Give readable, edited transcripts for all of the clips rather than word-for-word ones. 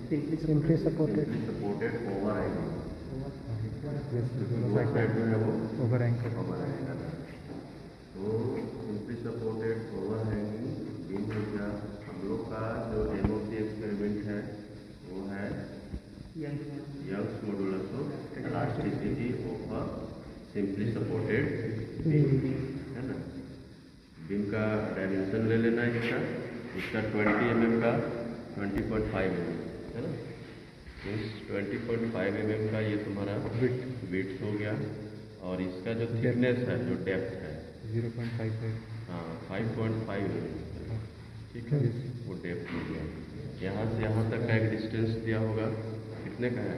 Simply supported over hanging, दोनों side जो है वो ओवर एंकर। तो simply supported over hanging beam हो गया। हम लोग का जो MOP एक्सपेरिमेंट है वो है Young's modulus of elasticity of a simply supported beam, है ना। बीम का डायमेंशन ले लेना है इसका 20 mm का 20.5 mm, है ना। इस 20.5 mm का ये तुम्हारा विड्थ हो गया, और इसका जो थिकनेस है, जो डेप्थ है 0.5 है। हाँ 5.5 mm, ठीक है, वो डेप्थ हो गया। यहाँ से यहाँ तक का एक डिस्टेंस दिया होगा, कितने का है,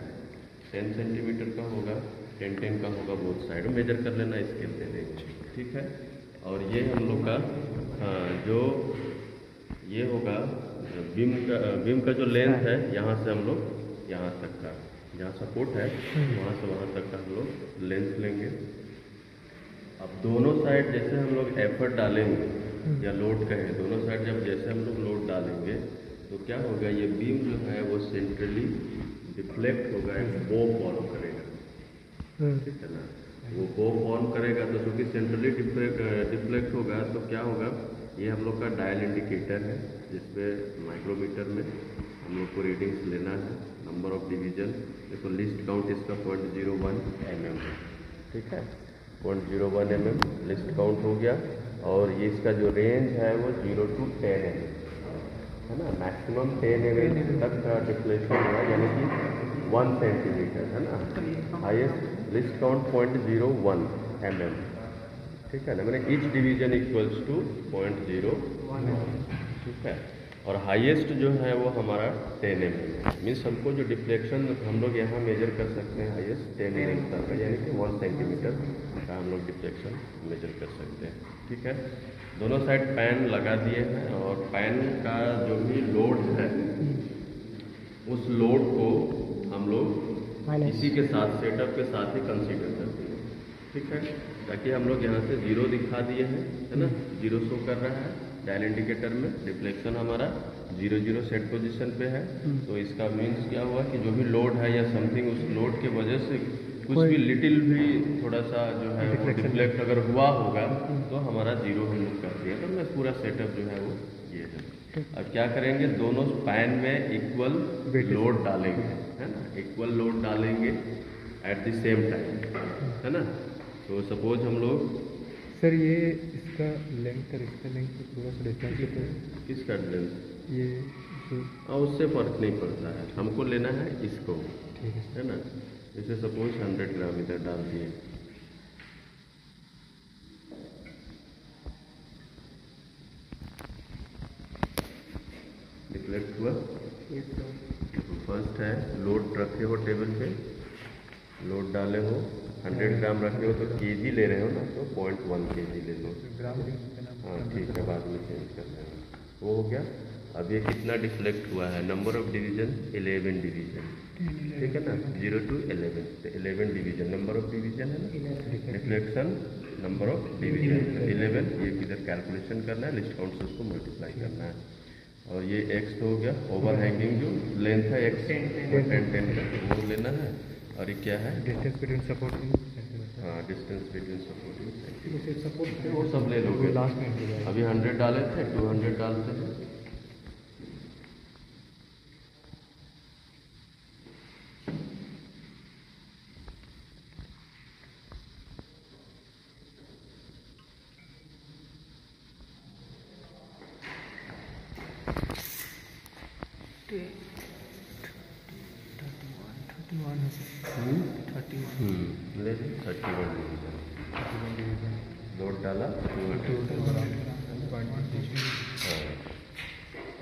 10 सेंटीमीटर का होगा, 10 का होगा, बोथ साइड मेजर कर लेना, स्केल दे देंगे, ठीक है। और ये हम लोग का जो ये होगा बीम का जो लेंथ है, यहाँ से हम लोग यहाँ तक का, जहाँ सपोर्ट है वहाँ से वहाँ तक का हम लोग लेंथ लेंगे। अब दोनों साइड जैसे हम लोग एफर्ट डालेंगे या लोड कहें, दोनों साइड जब जैसे हम लोग लोड डालेंगे तो क्या होगा, ये बीम जो है वो सेंट्रली डिफ्लेक्ट होगा, एक बो फॉर्म करेगा, ठीक है ना। वो बो फॉर्म करेगा तो चूँकि सेंट्रली डिफ्लेक्ट होगा तो क्या होगा, ये हम लोग का डायल इंडिकेटर है, जिसपे माइक्रोमीटर में हम लोग को रीडिंग्स लेना है। नंबर ऑफ डिवीजन देखो, लिस्ट काउंट इसका 0.01 mm है, ठीक है, 0.01 mm लिस्ट काउंट हो गया। और ये इसका जो रेंज है वो 0 to 10 mm है ना, मैक्सिमम 10 mm तक का डिफ्लेक्शन हुआ, यानी कि 1 सेंटीमीटर, है ना। हाईएस्ट लिस्ट काउंट 0.01 mm, ठीक है ना, मैंने ईच डिवीजन इक्वल्स टू 0.01, ठीक है। और हाईएस्ट जो है वो हमारा 10 mm है, मीन्स हमको जो डिफ्लेक्शन हम लोग यहाँ मेजर कर सकते हैं हाईएस्ट 10 mm तक, यानी कि 1 सेंटीमीटर का हम लोग डिफ्लेक्शन मेजर कर सकते हैं, ठीक है। दोनों साइड पैन लगा दिए हैं, और पैन का जो भी लोड है उस लोड को हम लोग इसी के साथ, सेटअप के साथ ही कंसीडर करते हैं, ठीक है, ताकि हम लोग यहाँ से 0 दिखा दिए हैं, है ना, 0 शो कर रहा है डायल इंडिकेटर में, डिफ्लेक्शन हमारा 0 सेट पोजीशन पे है। तो इसका मीन्स क्या हुआ कि जो भी लोड है या समथिंग, उस लोड की वजह से कुछ भी लिटिल भी थोड़ा सा जो है वो डिफ्लेक्ट अगर हुआ होगा तो हमारा 0 हम लोग कर दिया। तो मैं पूरा सेटअप जो है वो ये है। अब क्या करेंगे, दोनों पैन में इक्वल लोड डालेंगे, है ना, इक्वल लोड डालेंगे एट द सेम टाइम, है ना। तो सपोज हम लोग, सर ये इसका लेंथ और इसका लेंथ थोड़ा सा डिफरेंस है, किसका लेंथ, ये हाँ उससे फर्क नहीं पड़ता है, हमको लेना है इसको, ठीक है ना। जैसे सपोज 100 ग्राम इधर डाल दिए, डिफ्लेक्ट हुआ। फर्स्ट है लोड रखे हो टेबल पे, लोड डाले हो, 100 ग्राम रखे हो तो केजी ले रहे हो ना, तो 0.1 kg ले लो, हाँ ठीक है, बाद में चेंज कर लेना। वो हो गया। अब ये कितना डिफ्लेक्ट हुआ है, नंबर ऑफ डिवीजन 11 डिवीजन, ठीक है ना, 0 to 11 division, number of division है ना, डिफ्लेक्शन नंबर ऑफ डिवीजन 11, ये किधर कैलकुलेशन करना है, लिस्ट काउंट से उसको मल्टीप्लाई करना है। और ये x हो गया, ओवर हैंगिंग जो लेंथ है x 10 का वो लेना है। और ये क्या है, डिस्टेंस बिटवीन सपोर्टिंग, हाँ डिस्टेंस बिटवीन सपोर्टिंग, सपोर्ट वो सब ले लोगे। लास्ट में अभी 100 डाले थे, 200 डालते हैं, ले 31 डिवीजन, लोड डाला 200, हाँ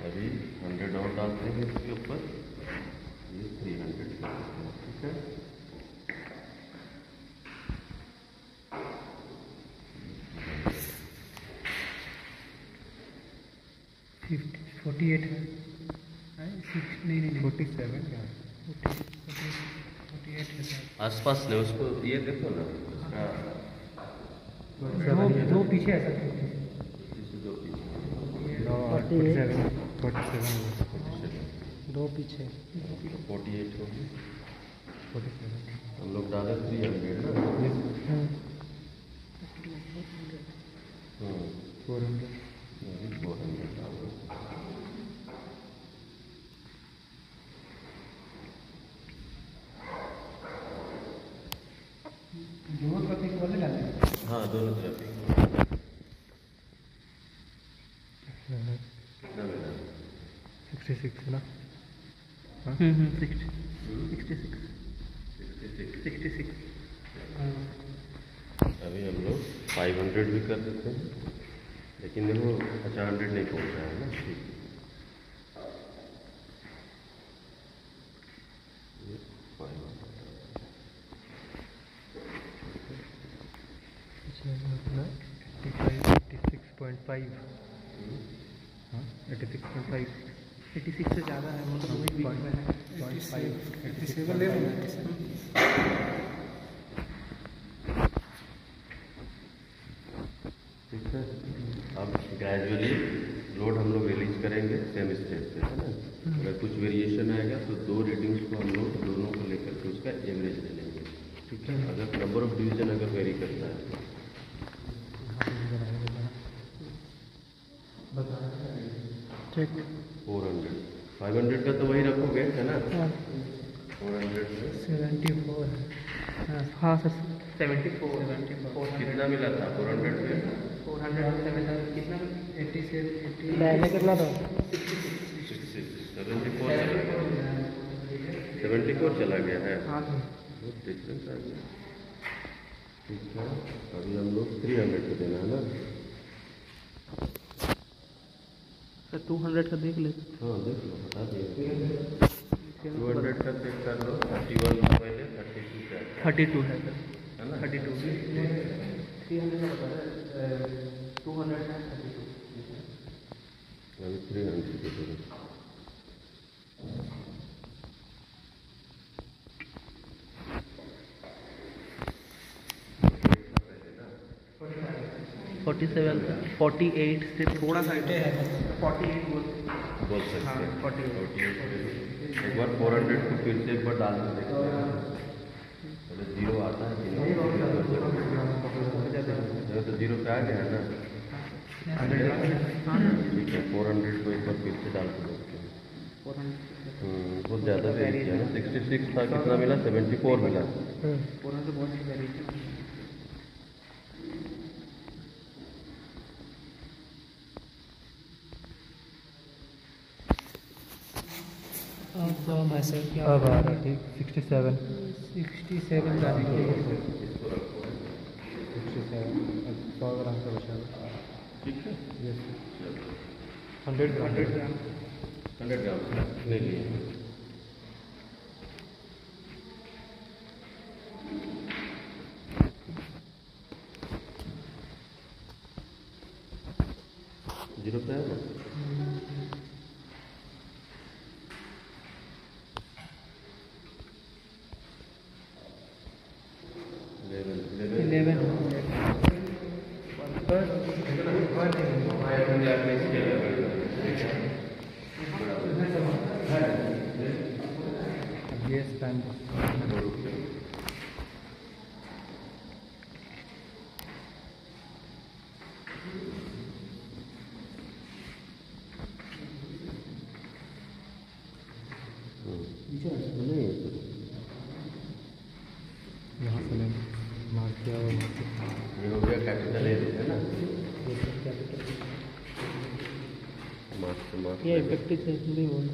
अभी 100 और डालते हैं इसके ऊपर, ये 300 ठीक है। 48 है, 47 क्या है, 48 है आसपास ने उसको ये देखो ना, उसका दो पीछे है सर, दो पीछे 47 47 दो पीछे 48 होगी। 47 हम लोग डाले 300 ना। यस 400 400 डालो। दोनों तरफ एक वाले डाले हाँ दोनों तरफ ही। कितना मिला? 66 है ना। हाँ 66 अभी हम लोग 500 भी कर देते हैं, लेकिन देखो 100 नहीं पहुँचा है ना। ठीक ये 500 अपना 86.5 हाँ 86.5 86 से ज़्यादा है, मतलब वही बीच में है। 87 ले लो। ठीक है। अब ग्रेजुअली लोड हम लोग रिलीज करेंगे सेम स्टेप पे, है ना। अगर कुछ वेरिएशन आएगा तो दो रीडिंग्स को हम लोग दोनों को लेकर के उसका एवरेज ले लेंगे। ठीक है। अगर नंबर ऑफ डिवीजन अगर वेरी करता है ठीक 400 500 का तो वही रखोगे, है ना। हाँ 400 में 74 हाँ सर 74 कितना मिला था 400 में? 407 कितना 87 पहले कितना था 74 चला गया है। हाँ सर बहुत डिफरेंस आ गया। ठीक है। अभी हम लोग 300 को देना है ना। सर 200 का देख ले। हाँ देख लो, बता दिए। 200 का चेक कर लो। 31 का पहले 32 क्या 32 है सर, है ना। 32 300 का बता रहा है 200 है 32। अभी 300 के देंगे। फोर्टी 48 से थोड़ा सा है 48 बोल सकते हाँ, हैं 48 एक बार 400 को फिर से एक बार डाल के देखते हैं। पहले जीरो आता है कि नहीं? तो जीरो पे आ गया है ना। ठीक है। 400 को एक बार फिर से डाल के देखते हैं। बहुत ज़्यादा वेरी किया ना। 66 था, कितना मिला? 74 मिला। 400 बहुत वेरी अब ऐसे क्या अब आ रहा ठीक 67 67 का देखिए 67 अब 100 ग्राम का बचा है। ठीक है। यस 100 ग्राम 100 ग्राम 100 ग्राम नहीं लिए। जीरो पे है ना। अब ये स्टैंड नहीं यहाँ से लेंगे मार्क किया हुआ वहाँ से ये हो गया कैपिटल ए है ना। मार्क से मार्क ये इफेक्टिव से नहीं बोल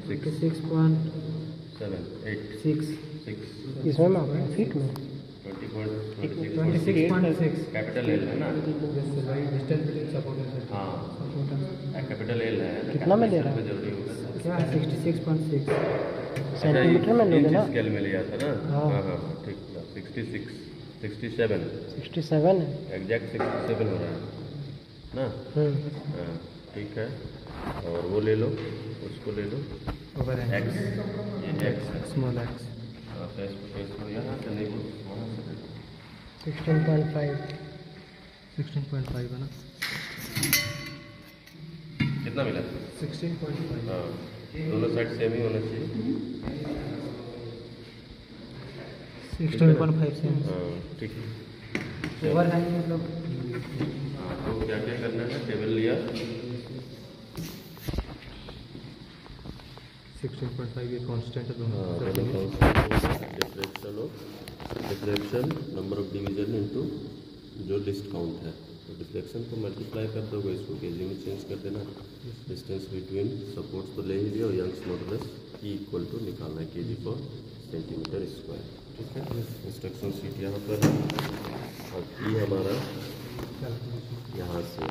26.678 6 इसमें मापा फीट में 20.26 कैपिटल एल है ना। डिस्टेंस बिटवीन सपोर्ट एंड हाँ कैपिटल एल है ना। कितना में दे रहा है? जरूरी होगा। क्या 66.6 सेंटीमीटर में लोगे ना? स्केल में लिया था ना। हाँ। हाँ हाँ ठीक है। 67 67 है। एग्जैक्ट 67 हो रहा है ना। हाँ ठीक है। और वो ले लो, उसको ले लो ओवर एक्स, ये X small X face to face को यहाँ से नहीं बोल 16.5 16.5 है ना। कितना मिला? 16.5 हाँ दोनों साइड सेम ही होना चाहिए। 16.5 सेंस हाँ ठीक है। ओवर हैंग मतलब हाँ तो क्या क्या करना है, टेबल लिया 16.5 ये कांस्टेंट है हाँ दोनों। Deflection number of division into जो लिस्ट काउंट है, तो डिफ्लेक्शन को मल्टीप्लाई कर दोगे, इसको केजी में चेंज कर देना। डिस्टेंस बिटवीन सपोर्ट्स तो ले ही लिया और Young's modulus E equal to निकालना है केजी पर सेंटीमीटर स्क्वायर। ठीक है, इंस्ट्रक्शन शीट यहाँ पर है और ई हमारा यहाँ से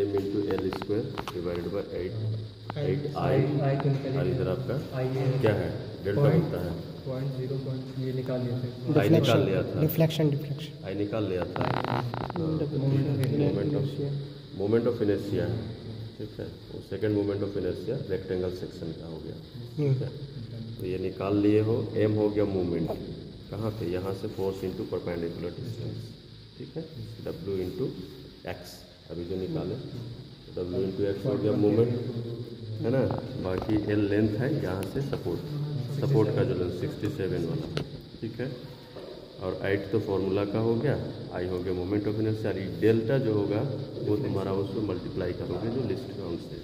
M into L square divided by 8 I और इधर आपका क्या है डेल्टा होता है। 0.0 ये निकाल लिया था। आई निकाल लिया था, डिफ्लेक्शन आई निकाल लिया था। मोमेंट ऑफ इनर्शिया है, ठीक है, वो second moment of inertia rectangle section का हो गया। ठीक है, तो ये निकाल लिए हो, एम हो गया मूवमेंट कहाँ पे, यहाँ से फोर्स इंटू परपेंडिकुलर डिस्टेंस। ठीक है, डब्ल्यू इंटू एक्स अभी जो निकाले, डब्ल्यू इंटू एक्स हो गया मूवमेंट है ना, बाकी एल लेंथ है यहाँ से सपोर्ट का जो लेंथ 67 वाला। ठीक है, और 8 तो फॉर्मूला का हो गया, आई हो गया मोमेंट ऑफ इनर्शिया, डेल्टा जो होगा वो तुम्हारा उसको मल्टीप्लाई करोगे जो लिस्ट काउंट से,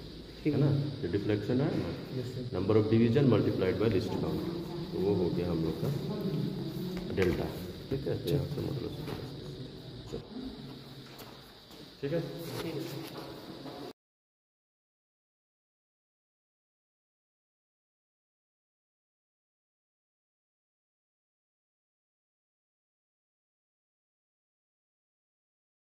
है ना, जो डिफ्लेक्शन है ना, number of division multiplied by list count, तो वो हो गया हम लोग का डेल्टा। ठीक है, तो यहाँ से मतलब ठीक है।